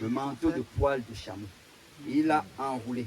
le manteau de poil de chameau. Et il l'a enroulé.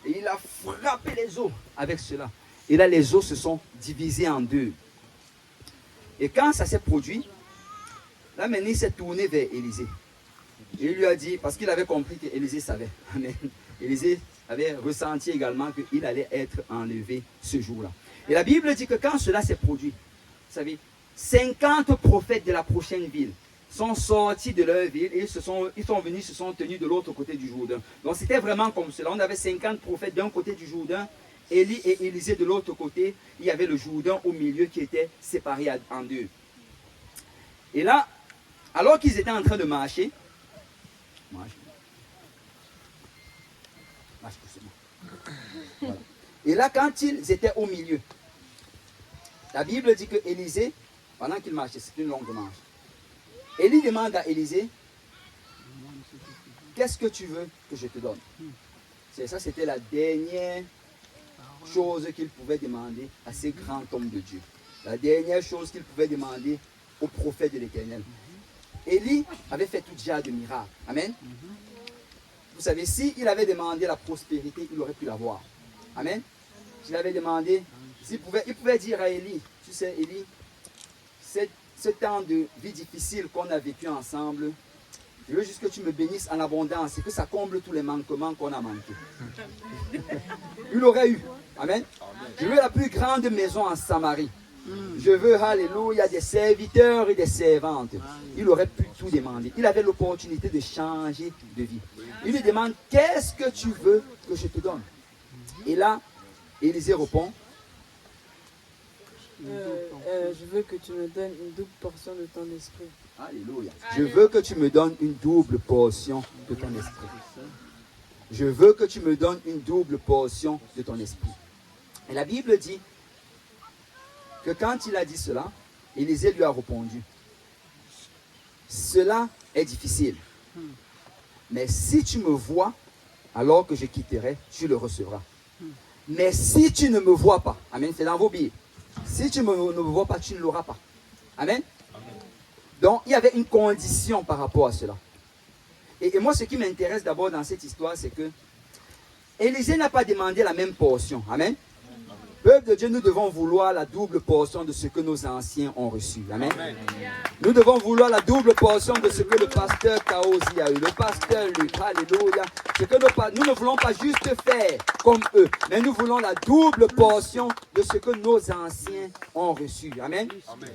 Et il a frappé les os avec cela. Et là, les os se sont divisés en deux. Et quand ça s'est produit, là maintenant, il s'est tourné vers Élisée. Et il lui a dit, parce qu'il avait compris qu'Élisée savait. Amen. Élisée avait ressenti également qu'il allait être enlevé ce jour-là. Et la Bible dit que quand cela s'est produit, vous savez, 50 prophètes de la prochaine ville sont sortis de leur ville et ils sont venus, se sont tenus de l'autre côté du Jourdain. Donc c'était vraiment comme cela. On avait 50 prophètes d'un côté du Jourdain, Élie et Élisée de l'autre côté. Il y avait le Jourdain au milieu qui était séparé en deux. Et là, alors qu'ils étaient en train de marcher, voilà. Et là, quand ils étaient au milieu, la Bible dit que Élisée, pendant qu'il marchait, c'est une longue marche, Élie demande à Élisée, qu'est-ce que tu veux que je te donne? Ça, c'était la dernière chose qu'il pouvait demander à ces grands hommes de Dieu. La dernière chose qu'il pouvait demander au prophète de l'Éternel. Élie avait fait tout genre de miracles. Amen. Vous savez, s'il avait demandé la prospérité, il aurait pu l'avoir. Amen. S'il avait demandé, il pouvait dire à Élie, tu sais, Élie, ce temps de vie difficile qu'on a vécu ensemble, je veux juste que tu me bénisses en abondance et que ça comble tous les manquements qu'on a manqués. Il l'aurait eu. Amen. Je veux la plus grande maison en Samarie. Je veux, alléluia, des serviteurs et des servantes. Il aurait pu tout demander. Il avait l'opportunité de changer de vie. Il lui demande, qu'est-ce que tu veux que je te donne? Et là, Élisée répond, je veux que tu me donnes une double portion de ton esprit. Alléluia. Je veux que tu me donnes une double portion de ton esprit. Je veux que tu me donnes une double portion de ton esprit. Et la Bible dit que quand il a dit cela, Élisée lui a répondu, cela est difficile. Mais si tu me vois, alors que je quitterai, tu le recevras. Mais si tu ne me vois pas, amen, c'est dans vos Bibles. Si tu ne me vois pas, tu ne l'auras pas. Amen. Donc, il y avait une condition par rapport à cela. Et moi, ce qui m'intéresse d'abord dans cette histoire, c'est que Élisée n'a pas demandé la même portion. Amen. Peuple de Dieu, nous devons vouloir la double portion de ce que nos anciens ont reçu. Amen. Amen. Nous devons vouloir la double portion de ce que le pasteur Kaosi a eu, le pasteur Luc. Alléluia. Nous ne voulons pas juste faire comme eux, mais nous voulons la double portion de ce que nos anciens ont reçu. Amen. Amen.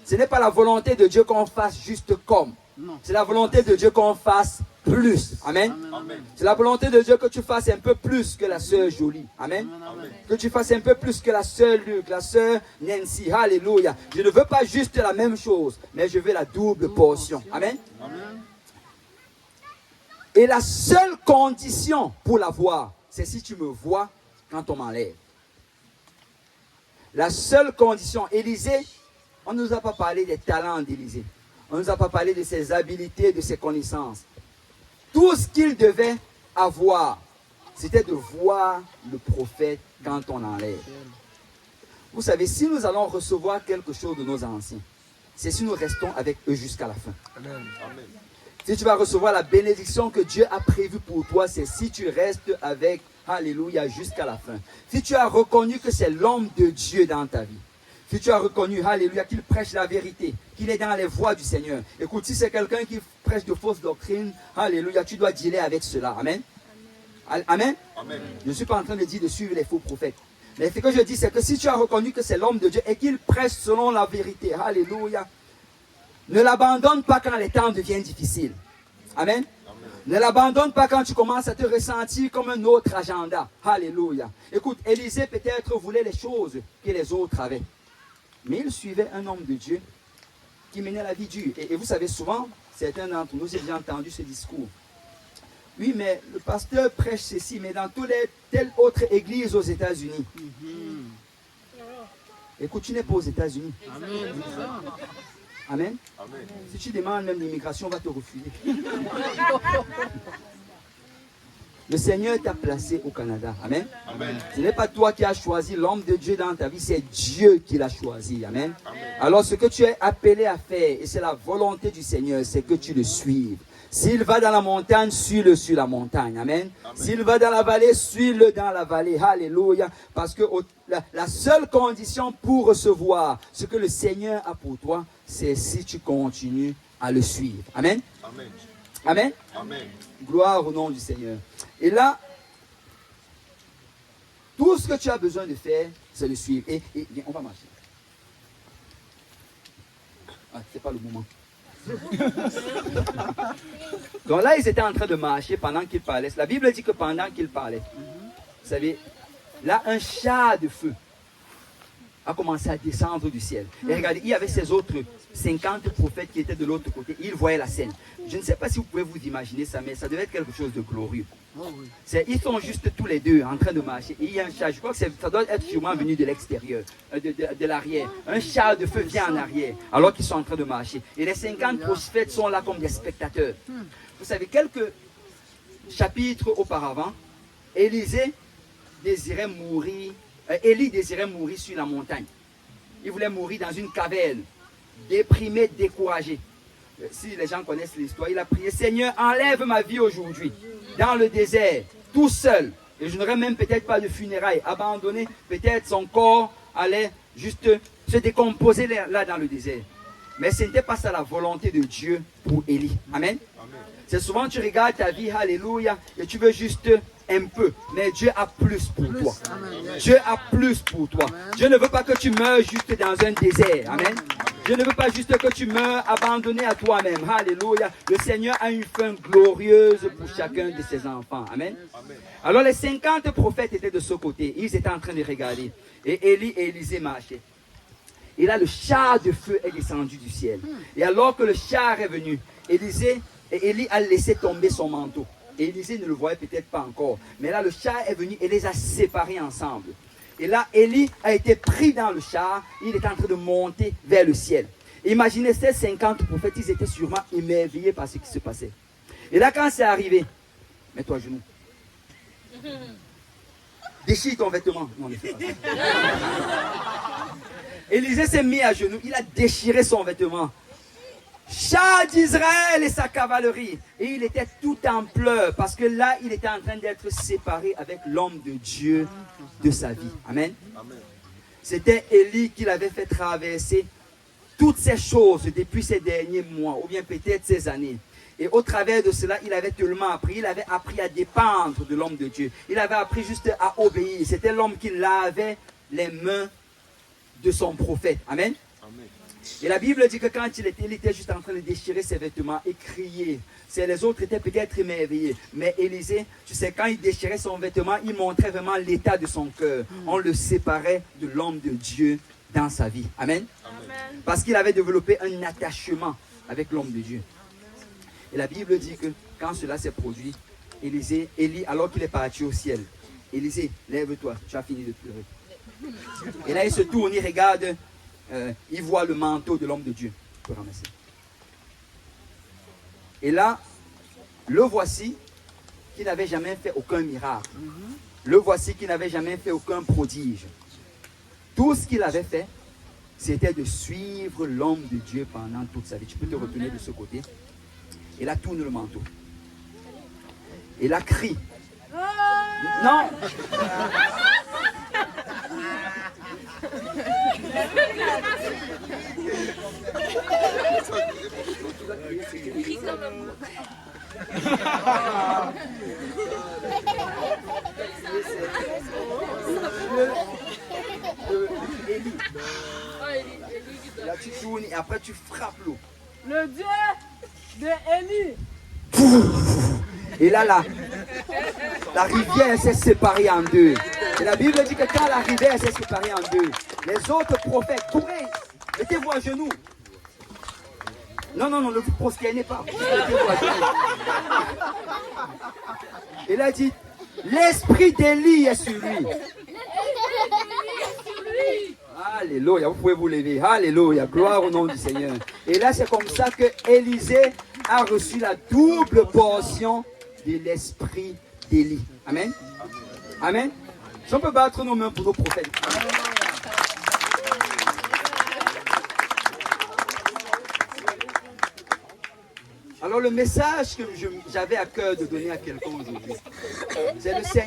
Ce n'est pas la volonté de Dieu qu'on fasse juste comme. C'est la volonté de Dieu qu'on fasse plus. Amen. Amen. C'est la volonté de Dieu que tu fasses un peu plus que la sœur Jolie. Amen. Amen. Que tu fasses un peu plus que la sœur Luc, la sœur Nancy. Alléluia. Je ne veux pas juste la même chose, mais je veux la double portion. Amen. Amen. Et la seule condition pour l'avoir, c'est si tu me vois quand on m'enlève. La seule condition. Élisée, on ne nous a pas parlé des talents d'Élisée. On ne nous a pas parlé de ses habiletés, de ses connaissances. Tout ce qu'il devait avoir, c'était de voir le prophète quand on l'enlève. Vous savez, si nous allons recevoir quelque chose de nos anciens, c'est si nous restons avec eux jusqu'à la fin. Amen. Si tu vas recevoir la bénédiction que Dieu a prévue pour toi, c'est si tu restes avec, alléluia, jusqu'à la fin. Si tu as reconnu que c'est l'homme de Dieu dans ta vie. Si tu as reconnu, alléluia, qu'il prêche la vérité, qu'il est dans les voies du Seigneur. Écoute, si c'est quelqu'un qui prêche de fausses doctrines, alléluia, tu dois dealer avec cela. Amen. Amen. Amen. Je ne suis pas en train de dire de suivre les faux prophètes. Mais ce que je dis, c'est que si tu as reconnu que c'est l'homme de Dieu et qu'il prêche selon la vérité, alléluia, ne l'abandonne pas quand les temps deviennent difficiles. Amen. Amen. Ne l'abandonne pas quand tu commences à te ressentir comme un autre agenda. Alléluia. Écoute, Élisée peut-être voulait les choses que les autres avaient. Mais il suivait un homme de Dieu qui menait la vie dure. Et vous savez, souvent, certains d'entre nous, j'ai déjà entendu ce discours. Oui, mais le pasteur prêche ceci, mais dans telle autre église aux États-Unis. Écoute, tu n'es pas aux États-Unis. Amen. Amen. Amen. Si tu demandes même l'immigration, on va te refuser. Le Seigneur t'a placé au Canada. Amen. Amen. Ce n'est pas toi qui as choisi l'homme de Dieu dans ta vie, c'est Dieu qui l'a choisi. Amen. Alors ce que tu es appelé à faire, et c'est la volonté du Seigneur, c'est que tu le suives. S'il va dans la montagne, suis-le sur la montagne. Amen. S'il va dans la vallée, suis-le dans la vallée. Alléluia. Parce que la seule condition pour recevoir ce que le Seigneur a pour toi, c'est si tu continues à le suivre. Amen. Amen. Amen. Amen. Gloire au nom du Seigneur. Et là, tout ce que tu as besoin de faire, c'est de suivre. Et viens, on va marcher. Ah, c'est pas le moment. Donc là, ils étaient en train de marcher pendant qu'ils parlaient. La Bible dit que pendant qu'ils parlaient, vous savez, là, un char de feu a commencé à descendre du ciel. Et regardez, il y avait ces autres 50 prophètes qui étaient de l'autre côté. Ils voyaient la scène. Je ne sais pas si vous pouvez vous imaginer ça, mais ça devait être quelque chose de glorieux. Ils sont juste tous les deux en train de marcher. Et il y a un char, je crois que ça doit être sûrement venu de l'extérieur, de l'arrière. Un char de feu vient en arrière, alors qu'ils sont en train de marcher. Et les 50 prophètes sont là comme des spectateurs. Vous savez, quelques chapitres auparavant, Élie désirait mourir sur la montagne. Il voulait mourir dans une caverne, déprimé, découragé. Si les gens connaissent l'histoire, il a prié, Seigneur, enlève ma vie aujourd'hui, dans le désert, tout seul. Et je n'aurais même peut-être pas de funérailles, abandonné. Peut-être son corps allait juste se décomposer là dans le désert. Mais ce n'était pas ça la volonté de Dieu pour Élie. Amen. C'est souvent tu regardes ta vie, alléluia, et tu veux juste un peu. Mais Dieu a plus pour toi. Dieu a plus pour toi. Dieu ne veut pas que tu meurs juste dans un désert. Amen. Dieu ne veut pas juste que tu meurs abandonné à toi-même. Alléluia. Le Seigneur a une fin glorieuse pour chacun de ses enfants. Amen. Alors les 50 prophètes étaient de ce côté. Ils étaient en train de regarder. Et Élie et Élisée marchaient. Et là, le char de feu est descendu du ciel. Et alors que le char est venu, Élie a laissé tomber son manteau. Et Élisée ne le voyait peut-être pas encore. Mais là, le char est venu et les a séparés ensemble. Et là, Élie a été pris dans le char. Il était en train de monter vers le ciel. Imaginez ces 50 prophètes, ils étaient sûrement émerveillés par ce qui se passait. Et là, quand c'est arrivé, mets-toi à genoux. Déchire ton vêtement. Non, ne fais pas ça. Élisée s'est mis à genoux. Il a déchiré son vêtement. Char d'Israël et sa cavalerie. Et il était tout en pleurs parce que là, il était en train d'être séparé avec l'homme de Dieu de sa vie. Amen. C'était Élie qui l'avait fait traverser toutes ces choses depuis ces derniers mois ou bien peut-être ces années. Et au travers de cela, il avait tellement appris. Il avait appris à dépendre de l'homme de Dieu. Il avait appris juste à obéir. C'était l'homme qui lavait les mains de son prophète. Amen. Et la Bible dit que quand il était juste en train de déchirer ses vêtements et crier, les autres étaient peut-être émerveillés. Mais Élisée, tu sais, quand il déchirait son vêtement, il montrait vraiment l'état de son cœur. On le séparait de l'homme de Dieu dans sa vie. Amen. Parce qu'il avait développé un attachement avec l'homme de Dieu. Et la Bible dit que quand cela s'est produit, Élie, alors qu'il est parti au ciel, Élisée, lève-toi, tu as fini de pleurer. Et là, il se tourne, il regarde, il voit le manteau de l'homme de Dieu. Je peux ramasser. Et là, le voici qui n'avait jamais fait aucun miracle. Le voici qui n'avait jamais fait aucun prodige. Tout ce qu'il avait fait, c'était de suivre l'homme de Dieu pendant toute sa vie. Tu peux te retourner de ce côté. Et là, tourne le manteau. Et là, crie. Non. Là, tu tournes et après tu frappes l'eau. Le Dieu de Élie. Et là, la rivière s'est séparée en deux. Et la Bible dit que quand la rivière s'est séparée en deux, les autres prophètes couraient, mettez-vous à genoux. Non, ne vous prosternez pas. Mettez-vous à genoux. Et là, il dit, l'esprit d'Élie est sur lui. Alléluia, vous pouvez vous lever. Alléluia, gloire au nom du Seigneur. Et là, c'est comme ça que Élisée a reçu la double portion de l'esprit d'Élie. Amen. Amen. Si on peut battre nos mains pour nos prophètes. Alors le message que j'avais à cœur de donner à quelqu'un aujourd'hui, c'est le Seigneur.